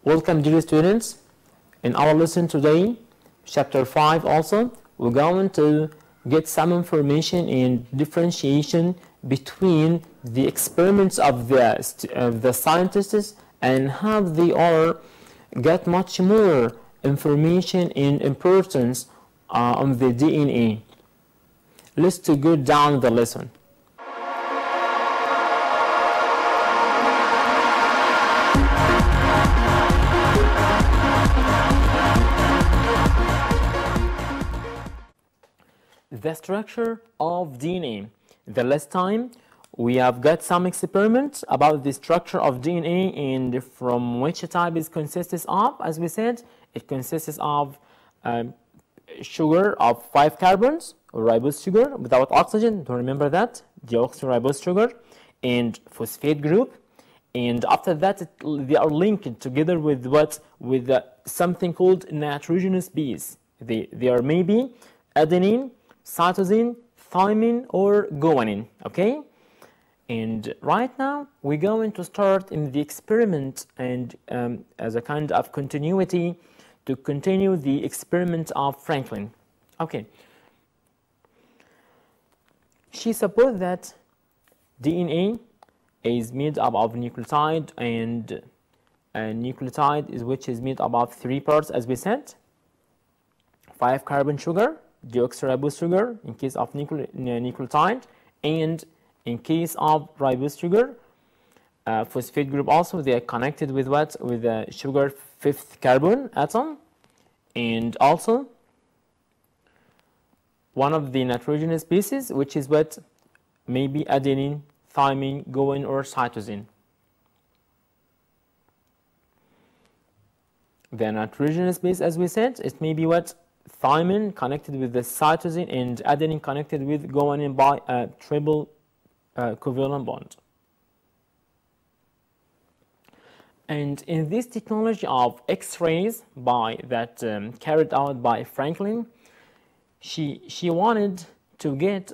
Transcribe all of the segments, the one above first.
Welcome, dear students. In our lesson today, chapter 5 also, we're going to get some information in differentiation between the experiments of the scientists and how they are get much more information in importance on the DNA. Let's go down the lesson. The structure of DNA. The last time we have got some experiments about the structure of DNA and from which type it consists of. As we said, it consists of sugar of 5 carbons, or ribose sugar without oxygen. Don't remember that, deoxyribose sugar, and phosphate group. And after that, they are linked together with what? With something called nitrogenous base. They are maybe adenine, cytosine, thymine, or guanine. Okay, and right now we're going to start in the experiment, and as a kind of continuity to continue the experiment of Franklin. Okay, she supposed that DNA is made up of nucleotide, and nucleotide is which is made up of 3 parts, as we said: 5 carbon sugar, deoxyribose sugar in case of nucleotide, and in case of ribose sugar, phosphate group also, they are connected with what? With the sugar 5th carbon atom, and also one of the nitrogenous bases, which is what? Maybe adenine, thymine, guanine, or cytosine. The nitrogenous base, as we said, it may be what? Thymine connected with the cytosine, and adenine connected with guanine by a triple covalent bond. And in this technology of X-rays carried out by Franklin, she wanted to get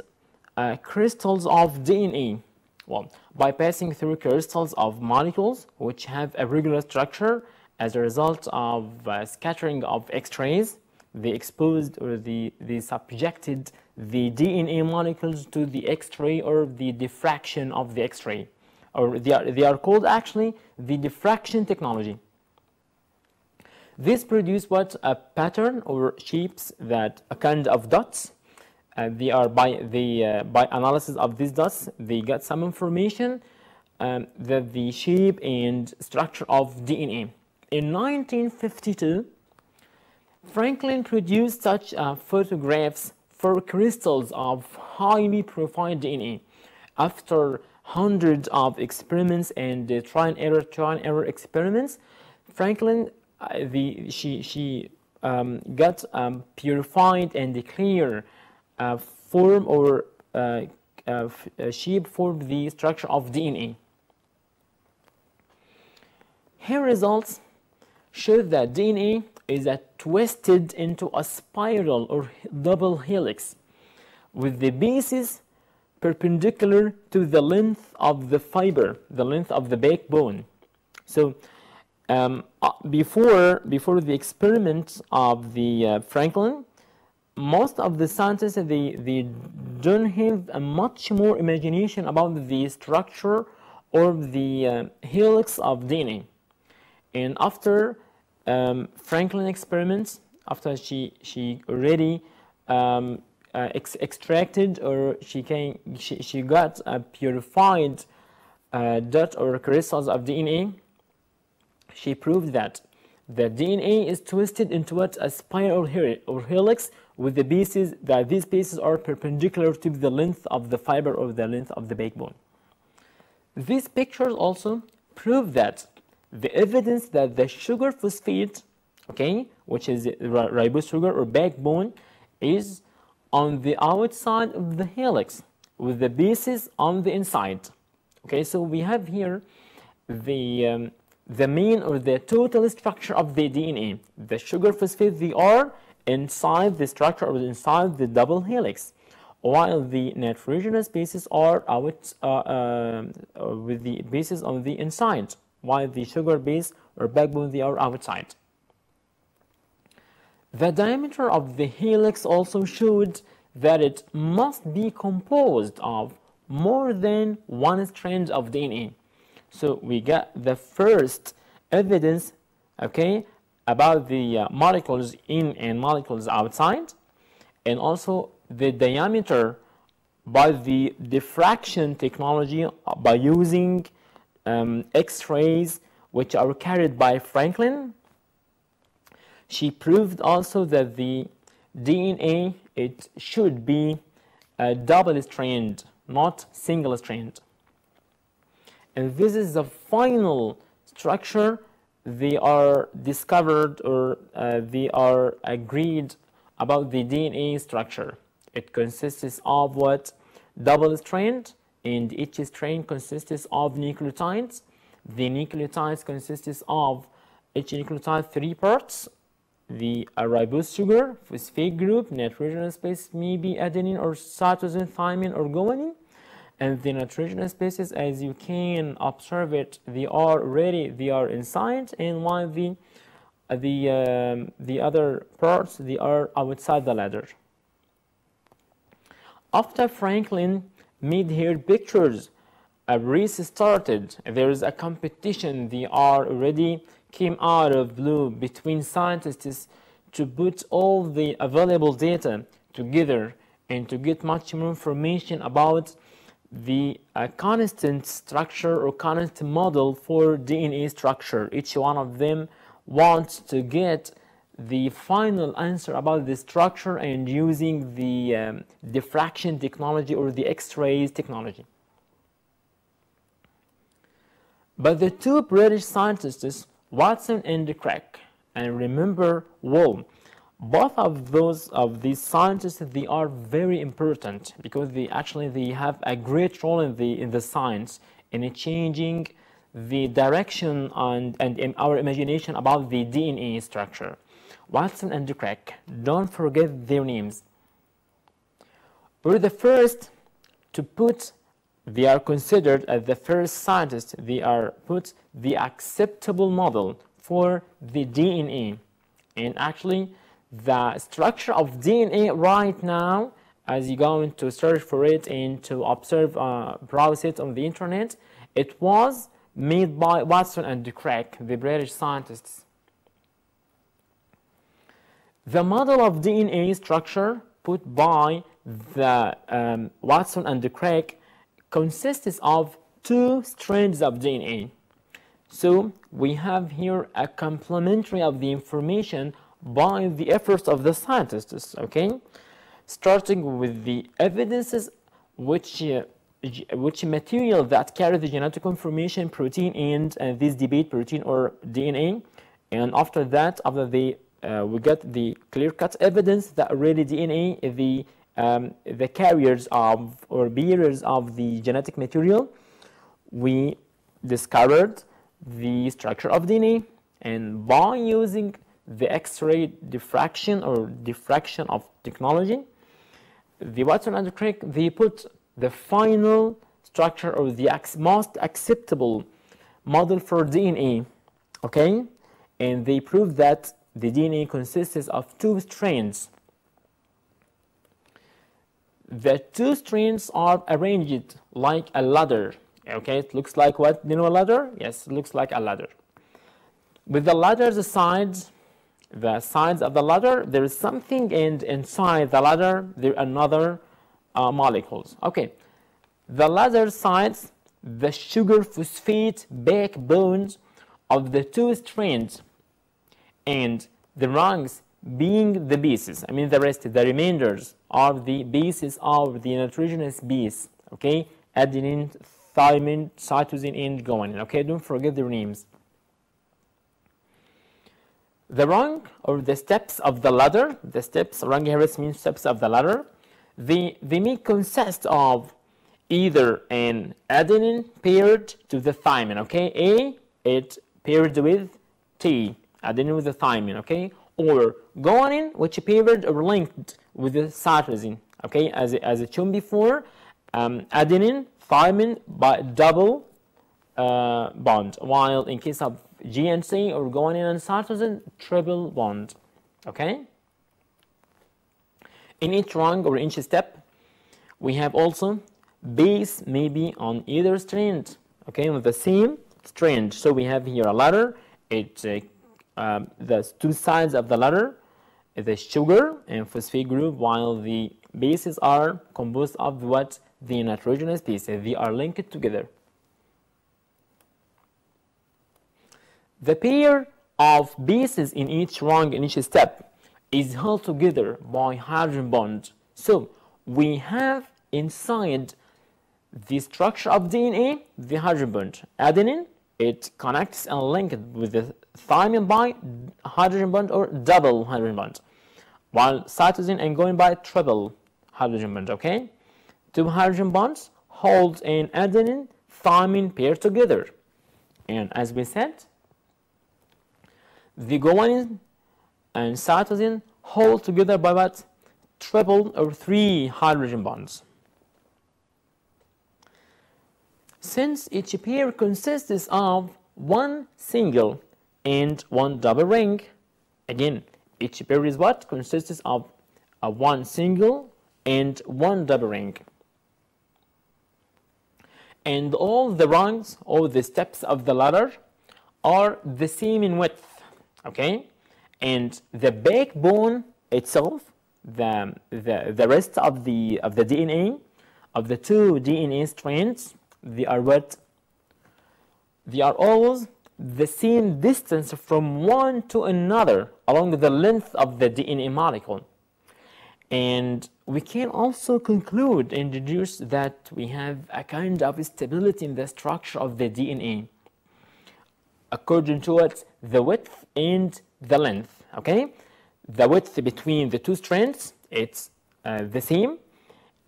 crystals of DNA. Well, by passing through crystals of molecules which have a regular structure as a result of scattering of X-rays. They exposed, or they subjected the DNA molecules to the X-ray, or the diffraction of the X-ray, or they are called actually the diffraction technology. This produced what? A pattern or shapes, that a kind of dots. They are by analysis of these dots, they got some information that the shape and structure of DNA. In 1952. Franklin produced such photographs for crystals of highly profiled DNA. After hundreds of experiments and try and error experiments, Franklin got purified and clear form or shape for the structure of DNA. Her results showed that DNA is twisted into a spiral or double helix with the bases perpendicular to the length of the fiber, the length of the backbone. So before the experiment of the Franklin, most of the scientists they don't have a much more imagination about the structure or the helix of DNA. And after Franklin experiments, after she already extracted, or she got a purified dot or crystals of DNA, she proved that the DNA is twisted into what? A spiral or helix with the bases, that these bases are perpendicular to the length of the fiber or the length of the backbone. These pictures also prove that the evidence that the sugar phosphate, okay, which is ribose sugar or backbone, is on the outside of the helix with the bases on the inside. Okay, so we have here the main or the total structure of the DNA. The sugar phosphate, they are inside the structure or inside the double helix, while the nitrogenous bases are out with the bases on the inside, while the sugar base or backbone, they are outside. The diameter of the helix also showed that it must be composed of more than one strand of DNA. So we got the first evidence, okay, about the molecules in and molecules outside, and also the diameter by the diffraction technology by using X-rays which are carried by Franklin. She proved also that the DNA, it should be a double strand, not single strand. And this is the final structure they are discovered, or they are agreed about the DNA structure. It consists of what? Double strand, and each strand consists of nucleotides. The nucleotides consists of each nucleotide 3 parts. The ribose sugar, phosphate group, nitrogenous base, maybe adenine or cytosine, thymine or guanine. And the nitrogenous bases, as you can observe it, they are inside, and while the other parts, they are outside the ladder. After Franklin made her pictures, a race started. There is a competition. They are already came out of blue between scientists to put all the available data together and to get much more information about the constant structure or constant model for DNA structure. Each one of them wants to get the final answer about the structure and using the diffraction technology or the X-rays technology. But the two British scientists, Watson and Crick, and remember well, both of these scientists, they are very important because they have a great role in the science in changing the direction and our imagination about the DNA structure. Watson and Crick, don't forget their names, were the first to put. They are considered as the first scientists. They are put the acceptable model for the DNA. And actually, the structure of DNA right now, as you're going to search for it and to observe, browse it on the internet, it was made by Watson and Crick, the British scientists. The model of DNA structure put by the Watson and Crick consists of 2 strands of DNA. So we have here a complementary of the information by the efforts of the scientists, okay? Starting with the evidences which material that carry the genetic information, protein, and this debate protein or DNA. And after that, we get the clear-cut evidence that really DNA is the carriers of or bearers of the genetic material. We discovered the structure of DNA, and by using the X-ray diffraction or diffraction of technology, the Watson and Crick, they put the final structure or the most acceptable model for DNA, okay? And they proved that the DNA consists of 2 strands. The 2 strands are arranged like a ladder. Okay, it looks like what? You know a ladder? Yes, it looks like a ladder. With the ladder's sides, the sides of the ladder, there is something, and inside the ladder, there are another molecules. Okay, the ladder sides, the sugar phosphate backbones of the 2 strands, and the rungs being the bases. I mean the rest, the remainders are the bases of the nitrogenous base. Okay, adenine, thymine, cytosine, and guanine. Okay, don't forget their names. The rung or the steps of the ladder, the steps, rung here means steps of the ladder. They may consist of either an adenine paired to the thymine. Okay, it paired with T, adenine with the thymine. Okay, or guanine, which paired or linked with the cytosine. Okay, as it shown before, adenine, thymine by double bond. While in case of G and C or guanine and cytosine, triple bond. Okay? In each rung or each step, we have also base maybe on either strand, okay, on the same strand. So we have here a ladder. The two sides of the ladder is the sugar and phosphate group, while the bases are composed of what? The nitrogenous bases. They are linked together. The pair of bases in each rung, in each step, is held together by hydrogen bond. So we have inside the structure of DNA the hydrogen bond. Adenine, it connects and links with the thymine by hydrogen bond or double hydrogen bond, while cytosine and guanine by triple hydrogen bond. Okay, two hydrogen bonds hold an adenine thymine pair together, and as we said, the guanine and cytosine hold together by what? Triple or three hydrogen bonds. Since each pair consists of one single and one double ring, again, each pair is what? Consists of one single and one double ring. And all the rungs, all the steps of the ladder are the same in width, okay? And the backbone itself, the rest of the DNA, of the two DNA strands, they are what? They are always the same distance from one to another along the length of the DNA molecule. And we can also conclude and deduce that we have a kind of stability in the structure of the DNA according to what? The width and the length, okay? The width between the two strands, it's the same,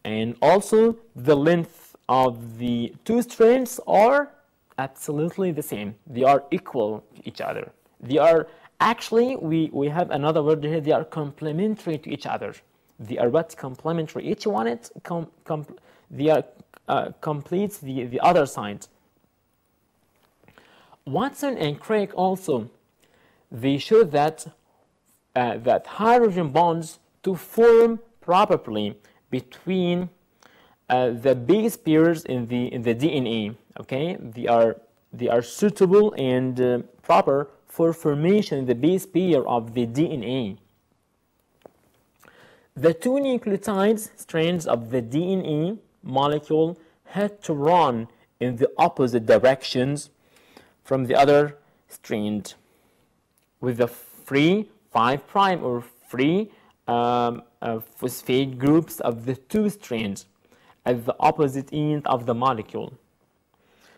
and also the length of the two strands are absolutely the same. They are equal to each other. They are actually, we have another word here, they are complementary to each other. They are what? Complementary. Each one completes the other side. Watson and Craig also, they show that that hydrogen bonds to form properly between the base pairs in the DNA. Okay, they are suitable and proper for formation in the base pair of the DNA. The two nucleotides strands of the DNA molecule had to run in the opposite directions from the other strand, with the free 5' or free phosphate groups of the two strands at the opposite end of the molecule.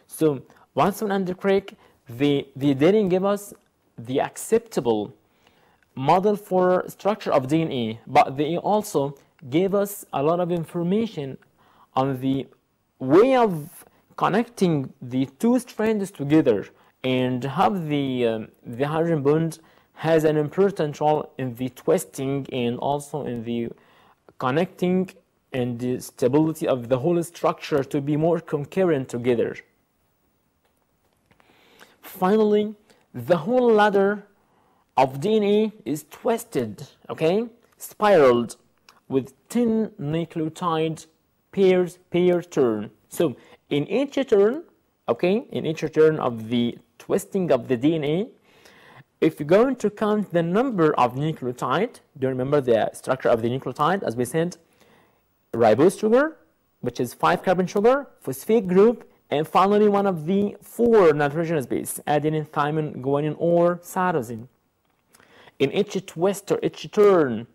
So Watson and Crick, they didn't give us the acceptable model for structure of DNA, but they also gave us a lot of information on the way of connecting the two strands together and how the hydrogen bond has an important role in the twisting and also in the connecting and the stability of the whole structure to be more concurrent together. Finally, the whole ladder of DNA is twisted, okay, spiraled with 10 nucleotide pairs per turn. So in each turn, okay, in each turn of the twisting of the DNA, if you're going to count the number of nucleotide, do you remember the structure of the nucleotide? As we said, ribose sugar, which is 5-carbon sugar, phosphate group, and finally one of the 4 nitrogenous base, adenine, thymine, guanine, or cytosine. In each twist or each turn,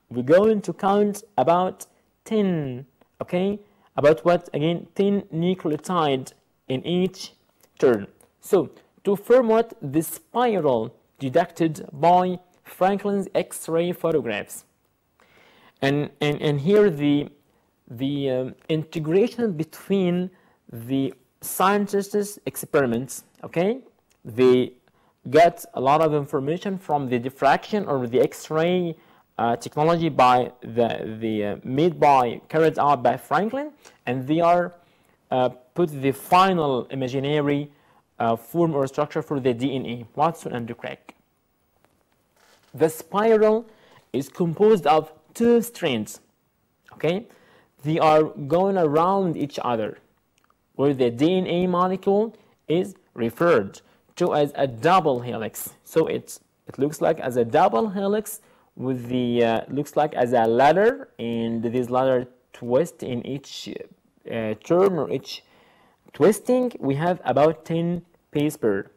we're going to count about 10, okay? About what? Again, 10 nucleotide in each turn. So, to form what? The spiral deducted by Franklin's X-ray photographs. And here the integration between the scientists' experiments, okay? They got a lot of information from the diffraction or the X-ray technology by carried out by Franklin, and they are put the final imaginary form or structure for the DNA, Watson and Crick. The spiral is composed of two strands, okay? They are going around each other, where the DNA molecule is referred to as a double helix. So it looks like as a double helix with the looks like as a ladder, and this ladder twist in each turn or each twisting we have about 10 pairs per.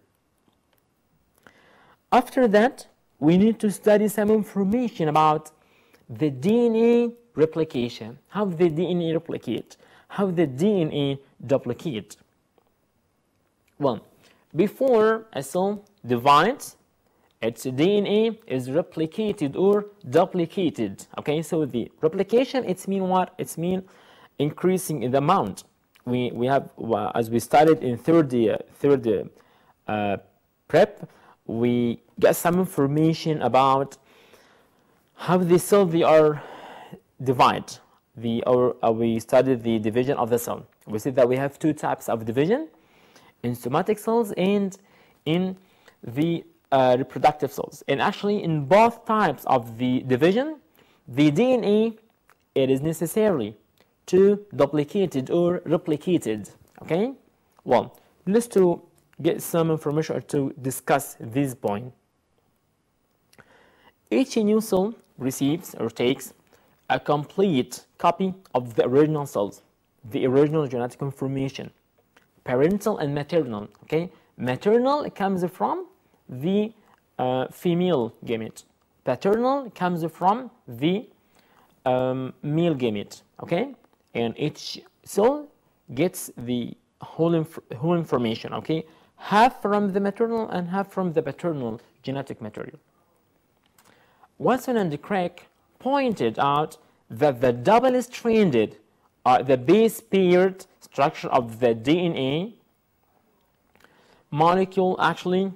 After that, we need to study some information about the DNA replication, how the DNA replicate, how the DNA duplicate. Well, before a cell divides, its DNA is replicated or duplicated. Okay, so the replication, it's mean what? It's mean increasing in the amount. We have, as we studied in third prep, we get some information about how the cell they are divide. We studied the division of the cell. We said that we have two types of division, in somatic cells and in the reproductive cells. And actually in both types of the division, the DNA, it is necessary to duplicated or replicated. Okay? Well, let's to get some information or to discuss this point. Each new cell receives or takes a complete copy of the original cells, the original genetic information, parental and maternal. Okay, maternal comes from the female gamete. Paternal comes from the male gamete. Okay, and each cell gets the whole information. Okay, half from the maternal and half from the paternal genetic material. Watson and Crick pointed out that the double-stranded, the base paired structure of the DNA molecule, actually,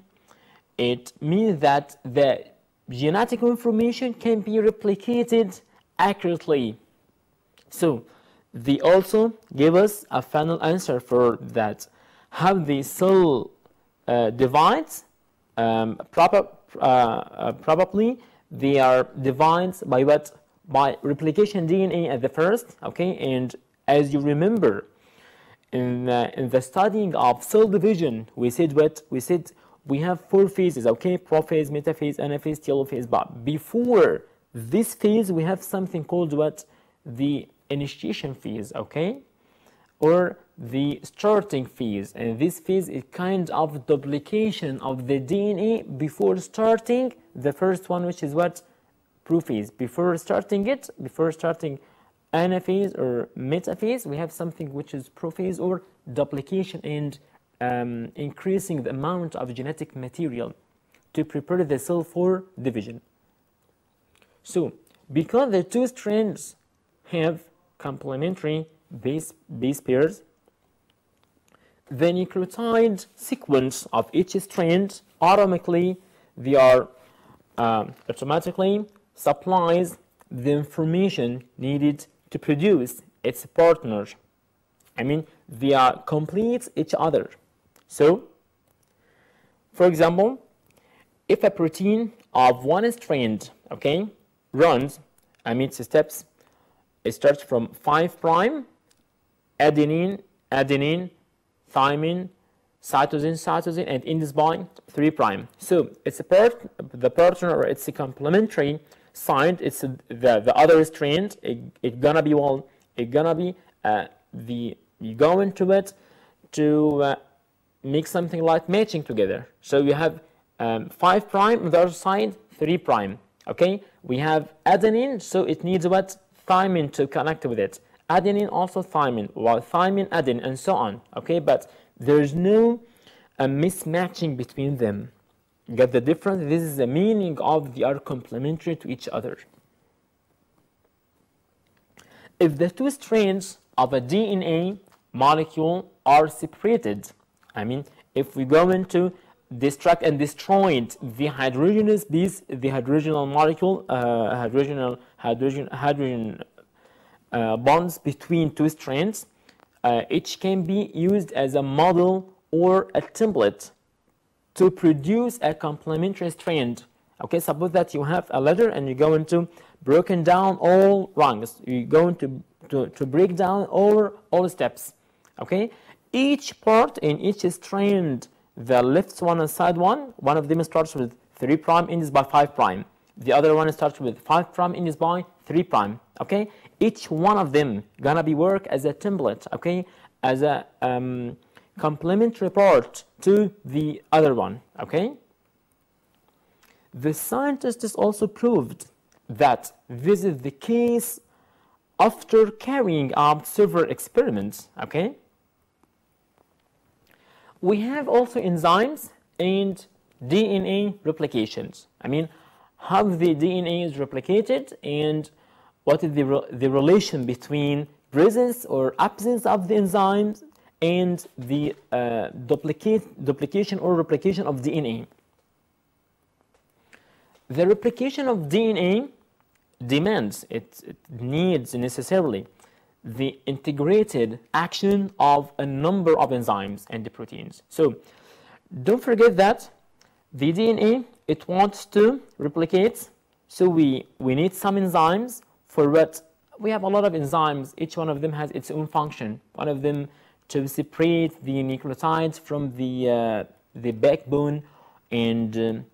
it means that the genetic information can be replicated accurately. So they also give us a final answer for that, how the cell divides. Probably they are divided by what? By replication DNA at the first. Okay, and as you remember, in the studying of cell division, we said what? We said we have four phases. Okay, prophase, metaphase, anaphase, telophase. But before this phase, we have something called what? The initiation phase. Okay, or the starting phase. And this phase is kind of duplication of the DNA before starting the first one, which is what? Prophase. Before starting anaphase or metaphase, we have something which is prophase or duplication and increasing the amount of genetic material to prepare the cell for division. So, because the two strands have complementary base pairs, the nucleotide sequence of each strand automatically supplies the information needed to produce its partner. I mean, they are complete each other. So, for example, if a protein of one strand, okay, runs, its steps, it starts from 5 prime, adenine, thymine, cytosine, and ends by 3 prime. So it's the partner, or it's a complementary side. It's the other strand. It's gonna be you go into it to make something like matching together. So you have 5 prime on the other side, 3 prime. Okay, we have adenine, so it needs what? Thymine to connect with it. Adenine also thymine, while thymine adenine, and so on. Okay, but there's no mismatching between them. Get the difference? This is the meaning of they are complementary to each other. If the two strands of a DNA molecule are separated, if we go into destruct and destroy the hydrogenous base, the hydrogenal molecule, hydrogen bonds between two strands, each can be used as a model or a template to produce a complementary strand. Okay, suppose that you have a letter and you're going to broken down all rungs. You're going to break down all steps. Okay, each part in each strand, the left one and side one of them starts with 3' ends by 5'. The other one starts with 5' ends by 3'. Okay, each one of them gonna be work as a template. Okay, as a complementary part to the other one. Okay, the scientists also proved that this is the case after carrying out several experiments. Okay, we have also enzymes and DNA replications. I mean, how the DNA is replicated and what is the relation between presence or absence of the enzymes and the duplication or replication of DNA. The replication of DNA demands, it needs necessarily the integrated action of a number of enzymes and the proteins. So don't forget that the DNA, it wants to replicate, so we need some enzymes. For what? We have a lot of enzymes, each one of them has its own function. One of them to separate the nucleotides from the backbone, and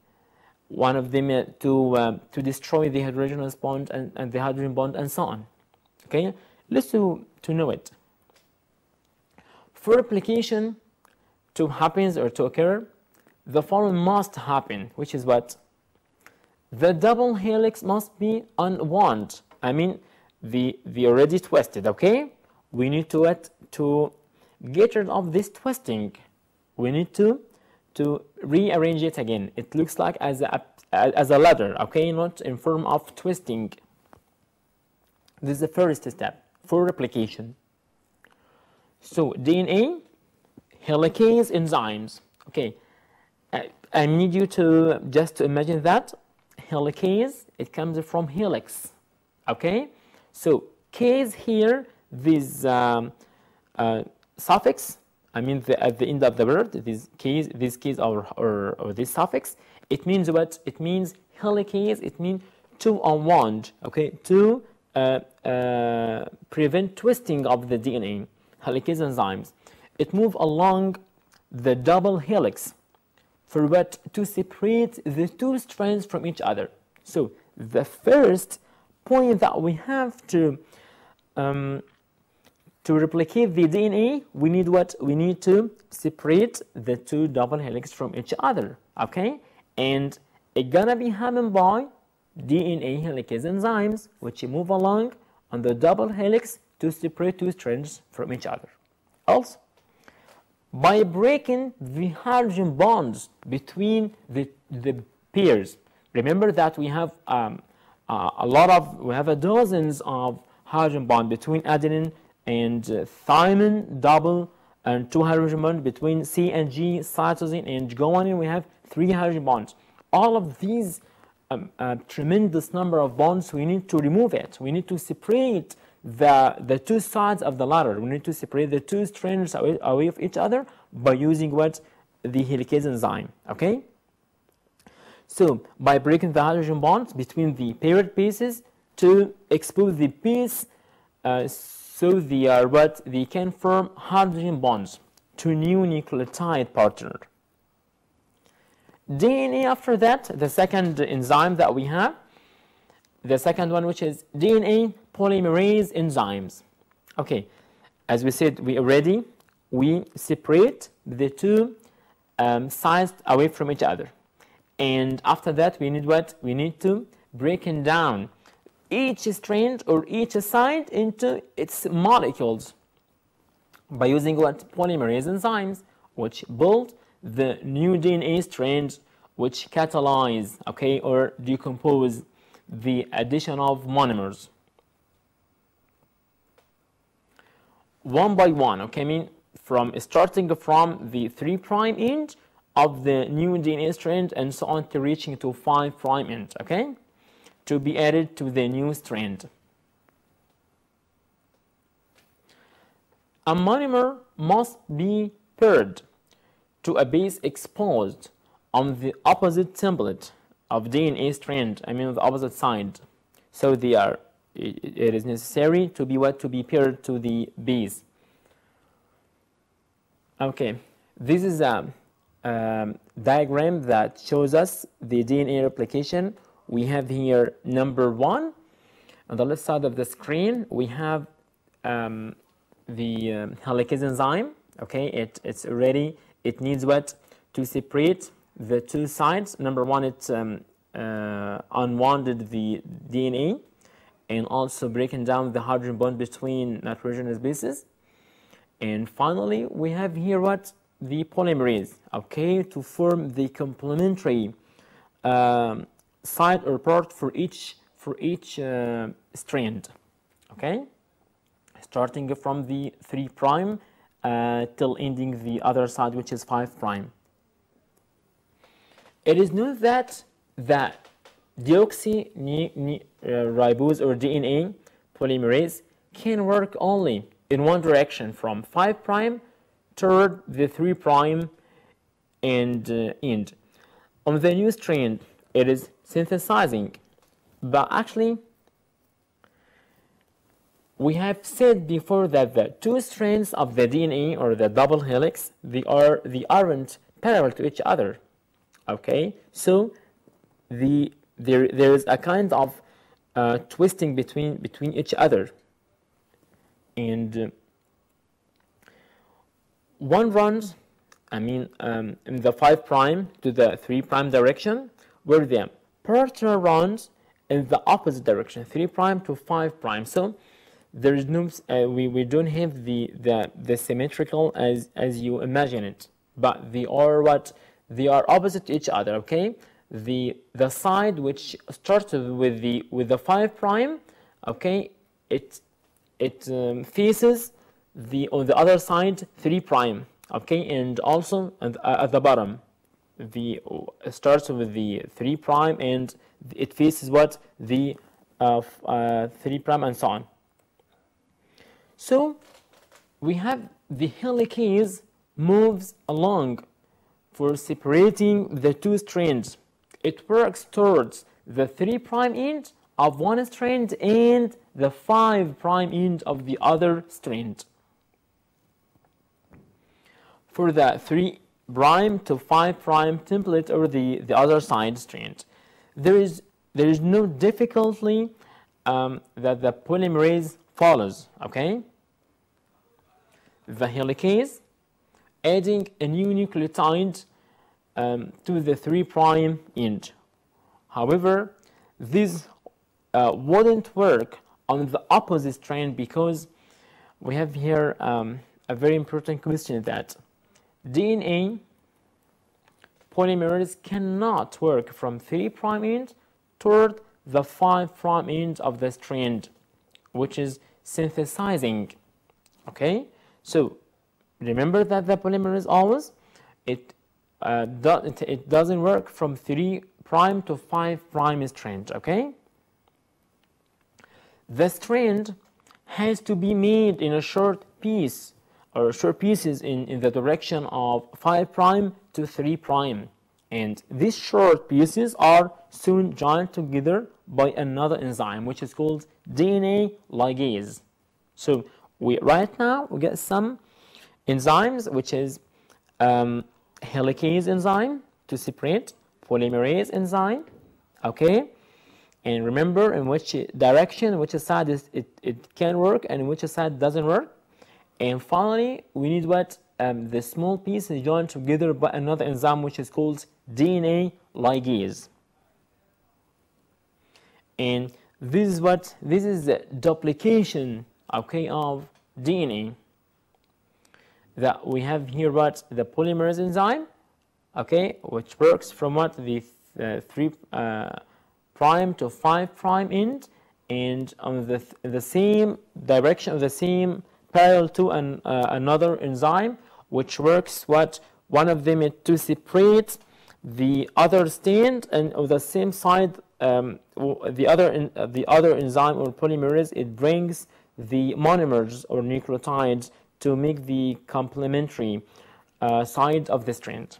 one of them to destroy the hydrogenous bond and the hydrogen bond and so on. Okay, let's to know it. For replication to happen or to occur, the following must happen, which is what? The double helix must be unwound. I mean, the already twisted. Okay, we need to get rid of this twisting. We need to rearrange it again. It looks like as a ladder. Okay, not in form of twisting. This is the first step for replication. So DNA, helicase enzymes. Okay, I need you to just to imagine that helicase, it comes from helix. Okay, so case here, this suffix, I mean at the end of the word, this case or this suffix, it means what? It means helicase. It means to unwound. Okay, to prevent twisting of the DNA. Helicase enzymes, it move along the double helix. For what? To separate the two strands from each other. So the first point that we have to replicate the DNA, we need what? We need to separate the two double helix from each other. Okay, and it's gonna be happened by DNA helicase enzymes, which move along on the double helix to separate two strands from each other. Also, by breaking the hydrogen bonds between the pairs. Remember that we have we have dozens of hydrogen bonds between adenine and thymine, double and 2 hydrogen bonds between C and G, cytosine and guanine. We have 3 hydrogen bonds. All of these tremendous number of bonds, we need to remove it. We need to separate the two sides of the ladder. We need to separate the two strands away of each other by using what? The helicase enzyme. Okay, so by breaking the hydrogen bonds between the paired pieces to expose the piece, so they are what? They can form hydrogen bonds to new nucleotide partner. DNA after that, the second enzyme that we have, the second one, which is DNA polymerase enzymes. Okay, as we said, we separate the two sides away from each other, and after that we need what? We need to break down each strand or each side into its molecules by using what? Polymerase enzymes, which build the new DNA strands, which catalyze, okay, or decompose the addition of monomers one by one. Okay, I mean starting from the 3' end of the new DNA strand and so on to reaching to 5' end. Okay, to be added to the new strand. A monomer must be paired to a base exposed on the opposite template of DNA strand, I mean on the opposite side. So they are, it is necessary to be what? To be paired to the base. Okay, this is a diagram that shows us the DNA replication. We have here number 1. On the left side of the screen, we have the helicase enzyme. Okay, it's ready. It needs what? To separate the two sides. Number 1, it unwounded the DNA and also breaking down the hydrogen bond between nitrogenous bases. And finally, we have here what? The polymerase, okay, to form the complementary side or part for each strand, okay, starting from the 3' till ending the other side, which is 5'. It is known that the deoxyribose or DNA polymerase can work only in one direction, from 5' toward the 3' and end. On the new strand, it is synthesizing, but actually we have said before that the two strands of the DNA or the double helix, they aren't parallel to each other. Okay, so there is a kind of twisting between each other, and one runs, I mean, in the 5' to the 3' direction, where the partner runs in the opposite direction, 3' to 5'. So there is no, we don't have the symmetrical as you imagine it, but they are what? They are opposite to each other. Okay, the side which starts with the 5', okay, it faces on the other side 3', okay, and also at the bottom, starts with the 3' and it faces what? The 3' and so on. So we have the helicase moves along for separating the two strands. It works towards the 3' end of one strand and the 5' end of the other strand. For the 3' to 5' template or the other side strand, there is no difficulty that the polymerase follows. Okay, the helicase adding a new nucleotide to the 3' end. However, this wouldn't work on the opposite strand, because we have here a very important question, that DNA polymerase cannot work from 3' end toward the 5' end of the strand, which is synthesizing. Okay, so remember that the polymerase always it doesn't work from 3' to 5' strand. Okay, the strand has to be made in a short piece or short pieces in the direction of 5' to 3', and these short pieces are soon joined together by another enzyme which is called DNA ligase. So right now we get some enzymes, which is helicase enzyme to separate, polymerase enzyme, okay, and remember in which direction, which side it can work and which side doesn't work. And finally, we need what? The small piece is joined together by another enzyme which is called DNA ligase. And this is what? This is the duplication, okay, of DNA. That we have here what? The polymerase enzyme, okay, which works from what? The 3' to 5' end, and on the same direction, the same parallel to another enzyme, which works what? One of them is to separate the other strand, and on the same side, the other enzyme or polymerase, it brings the monomers or nucleotides to make the complementary side of this trend.